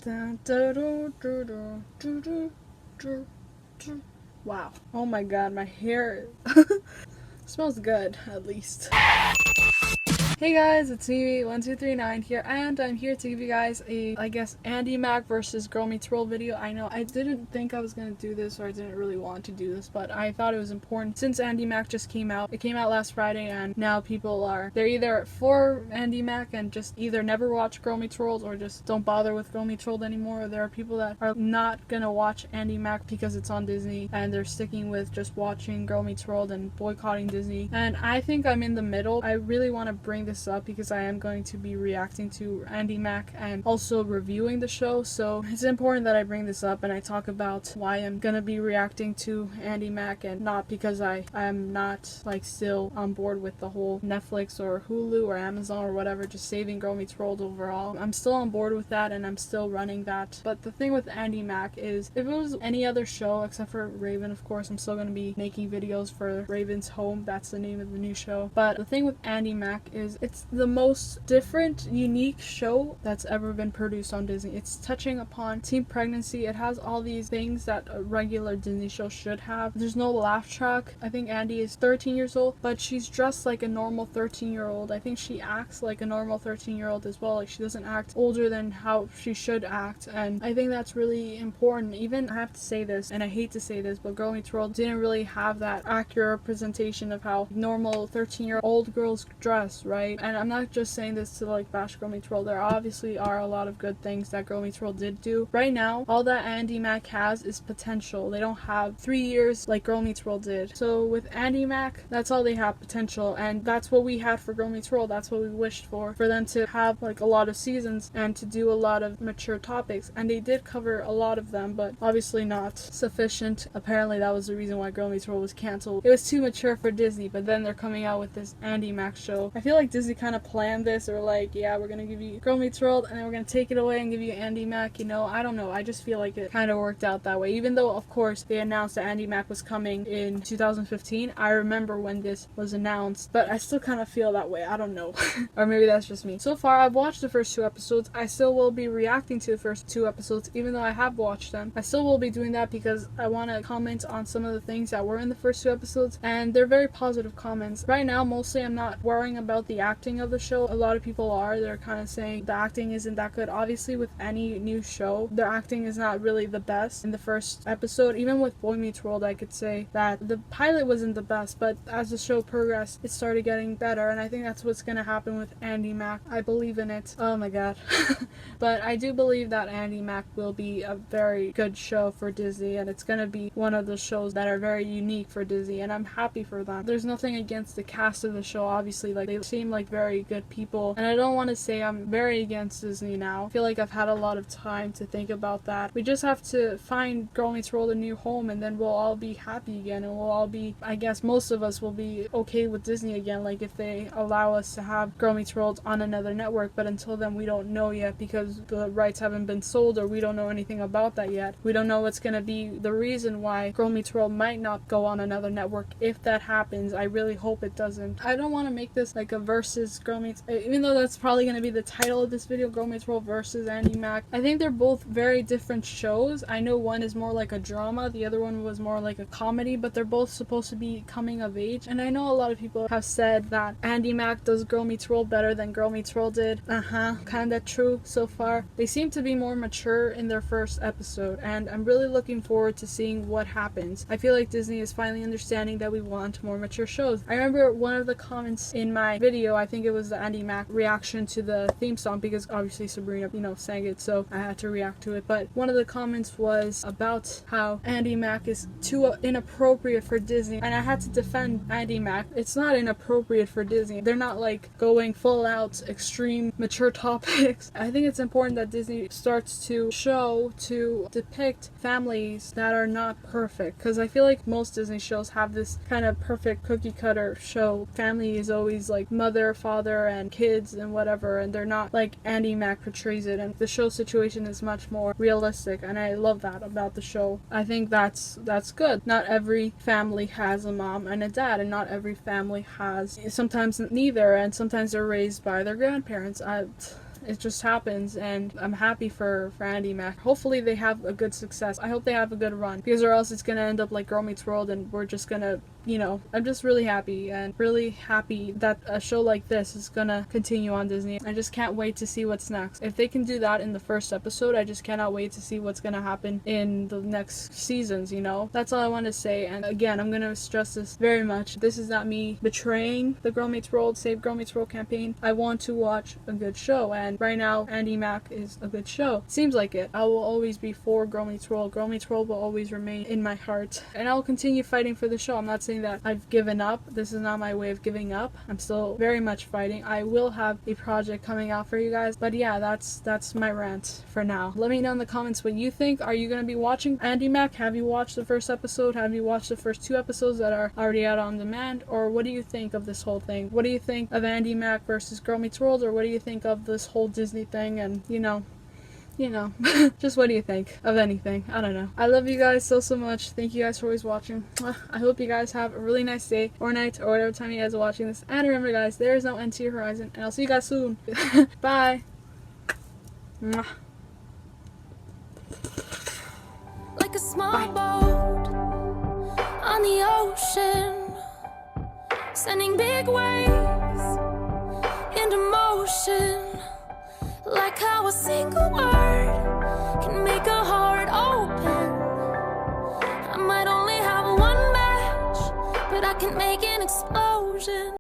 Wow. Oh my god, my hair smells good, at least. Hey guys, it's me, 1239 here, and I'm here to give you guys a, I guess, Andi Mack versus Girl Meets World video. I know I didn't think I was gonna do this, or I didn't really want to do this, but I thought it was important since Andi Mack just came out. It came out last Friday, and now people they're either for Andi Mack and just either never watch Girl Meets World or just don't bother with Girl Meets World anymore, or there are people that are not gonna watch Andi Mack because it's on Disney, and they're sticking with just watching Girl Meets World and boycotting Disney. And I think I'm in the middle. I really want to bring this up because I am going to be reacting to Andi Mack and also reviewing the show, so it's important that I bring this up and I talk about why I'm gonna be reacting to Andi Mack, and not because I am not like still on board with the whole Netflix or Hulu or Amazon or whatever just saving Girl Meets World overall. I'm still on board with that and I'm still running that, but the thing with Andi Mack is if it was any other show except for Raven, of course I'm still gonna be making videos for Raven's Home, that's the name of the new show, but the thing with Andi Mack is it's the most different, unique show that's ever been produced on Disney. It's touching upon teen pregnancy. It has all these things that a regular Disney show should have. There's no laugh track. I think Andi is 13 years old, but she's dressed like a normal 13-year-old. I think she acts like a normal 13-year-old as well. Like, she doesn't act older than how she should act, and I think that's really important. Even, I have to say this, and I hate to say this, but Girl Meets World didn't really have that accurate representation of how normal 13-year-old girls dress, right? And I'm not just saying this to like bash Girl Meets World. There obviously are a lot of good things that Girl Meets World did do. Right now, all that Andi Mack has is potential. They don't have 3 years like Girl Meets World did. So with Andi Mack, that's all they have, potential, and that's what we had for Girl Meets World. That's what we wished for them to have like a lot of seasons and to do a lot of mature topics, and they did cover a lot of them, but obviously not sufficient. Apparently that was the reason why Girl Meets World was canceled. It was too mature for Disney, but then they're coming out with this Andi Mack show. I feel like Disney kind of planned this, or like, yeah, we're gonna give you Girl Meets World and then we're gonna take it away and give you Andi Mack, you know. I don't know, I just feel like it kind of worked out that way, even though of course they announced that Andi Mack was coming in 2015. I remember when this was announced, but I still kind of feel that way. I don't know. Or maybe that's just me. So far I've watched the first 2 episodes. I still will be reacting to the first 2 episodes even though I have watched them. I still will be doing that because I want to comment on some of the things that were in the first 2 episodes, and they're very positive comments. Right now mostly I'm not worrying about the acting of the show. A lot of people are. They're kind of saying the acting isn't that good. Obviously with any new show, the acting is not really the best in the first episode. Even with Boy Meets World, I could say that the pilot wasn't the best, but as the show progressed, it started getting better, and I think that's what's gonna happen with Andi Mack. I believe in it. Oh my god. But I do believe that Andi Mack will be a very good show for Disney, and it's gonna be one of the shows that are very unique for Disney, and I'm happy for that. There's nothing against the cast of the show, obviously. Like, they seem like very good people, and I don't want to say I'm very against Disney now. I feel like I've had a lot of time to think about that. We just have to find Girl Meets World a new home, and then we'll all be happy again, and we'll all be, I guess most of us will be okay with Disney again, like if they allow us to have Girl Meets World on another network. But until then, we don't know yet because the rights haven't been sold, or we don't know anything about that yet. We don't know what's gonna be the reason why Girl Meets World might not go on another network. If that happens, I really hope it doesn't. I don't want to make this like a versus Girl Meets, even though that's probably going to be the title of this video, Girl Meets World versus Andi Mack. I think they're both very different shows. I know one is more like a drama, the other one was more like a comedy, but they're both supposed to be coming of age. And I know a lot of people have said that Andi Mack does Girl Meets World better than Girl Meets World did. Kinda true so far. They seem to be more mature in their first episode, and I'm really looking forward to seeing what happens. I feel like Disney is finally understanding that we want more mature shows. I remember one of the comments in my video, I think it was the Andi Mack reaction to the theme song, because obviously Sabrina, sang it, so I had to react to it. But one of the comments was about how Andi Mack is too inappropriate for Disney, and I had to defend Andi Mack. It's not inappropriate for Disney. They're not like going full out extreme mature topics. I think it's important that Disney starts to depict families that are not perfect, because I feel like most Disney shows have this kind of perfect cookie cutter show. Family is always like mother, father, and kids and whatever, and they're not like Andi Mack portrays it, and the show situation is much more realistic, and I love that about the show. I think that's good. Not every family has a mom and a dad, and not every family has sometimes neither, and sometimes they're raised by their grandparents. it just happens, and I'm happy for Andi Mack. Hopefully they have a good success. I hope they have a good run, because or else it's gonna end up like Girl Meets World, and we're just gonna, you know, I'm just really happy that a show like this is gonna continue on Disney. I just can't wait to see what's next. If they can do that in the first episode, I just cannot wait to see what's gonna happen in the next seasons, you know? That's all I want to say. And again, I'm gonna stress this very much. This is not me betraying the Girl Meets World, Save Girl Meets World campaign. I want to watch a good show, and right now, Andi Mack is a good show. Seems like it. I will always be for Girl Meets World. Girl Meets World will always remain in my heart, and I'll continue fighting for the show. I'm not saying that I've given up. This is not my way of giving up. I'm still very much fighting. I will have a project coming out for you guys, but yeah, that's my rant for now. Let me know in the comments what you think. Are you gonna be watching Andi Mack? Have you watched the first episode? Have you watched the first 2 episodes that are already out on demand? Or what do you think of this whole thing? What do you think of Andi Mack versus Girl Meets World? Or what do you think of this whole Disney thing? And you know, just what do you think of anything? I don't know. I love you guys so much. Thank you guys for always watching. I hope you guys have a really nice day or night or whatever time you guys are watching this. And remember guys, there is no end to your horizon, and I'll see you guys soon. Bye. Mwah. Like a small boat on the ocean, sending big waves into motion. Like how a single word can make a heart open. I might only have one match, but I can make an explosion.